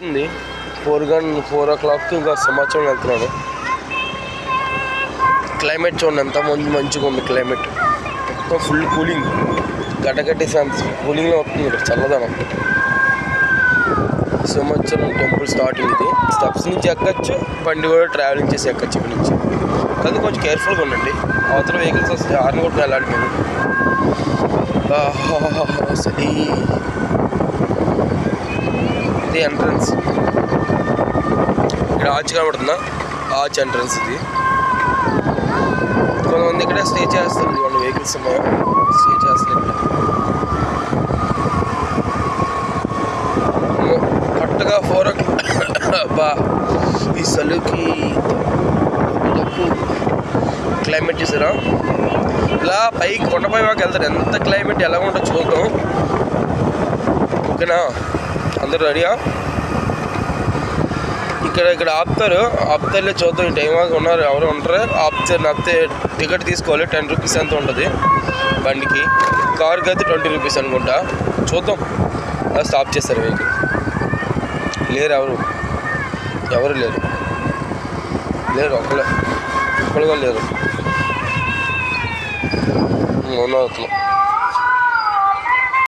ఉంది 4 o'clock ఇంకా సింహాచలం వెళ్తున్నాను. క్లైమేట్ చూడండి ఎంత మంచిగా ఉంది. క్లైమేట్ మొత్తం ఫుల్ కూలింగ్, గడ్డగట్టేసి అంత కూలింగ్లో వస్తుంది. ఇక్కడ చల్లదనం. సింహాచలం టెంపుల్ స్టార్టింగ్ ఇది. స్టెప్స్ నుంచి ఎక్కచ్చు, బండి కూడా ట్రావెలింగ్ చేసి ఎక్కచ్చు ఇక్కడ నుంచి. కానీ కొంచెం కేర్ఫుల్గా ఉండండి, అవతల వెహికల్స్ వస్తే హార్న్ కొట్టుకుని వెళ్ళాలి మేము. అసలు ఇది ఎంట్రన్స్. ఇక్కడ ఆర్చ్ కనబడుతుందా? ఆర్చ్ ఎంట్రన్స్ ఇది. కొంతమంది ఇక్కడ స్టే చేస్తారు, వాళ్ళ వెహికల్స్ ఉన్నాయో స్టే చేస్తారు ఇక్కడ. కరెక్ట్గా 4 o'clock. బా ఈ సలుకి క్లైమేట్ చూసారా? ఇలా పైకి కొండపై మాకు వెళ్తారు. ఎంత క్లైమేట్ ఎలా ఉంటుందో చూద్దాం. ఓకేనా? అందరూ రెడీయా? ఇక్కడ ఆపుతారులే చూద్దాం. ఈ టైం ఉన్నారు, ఎవరు ఉంటారు ఆపుతారు. నచ్చితే టికెట్ తీసుకోవాలి, 10 rupees ఎంత ఉంటుంది బండికి. కార్కి అయితే 20 rupees అనుకుంటా. చూద్దాం. స్టాప్ చేస్తారు వెహికల్. లేరు, ఎవరు లేరు ఒక్కరు కూడా లేరు. అవును.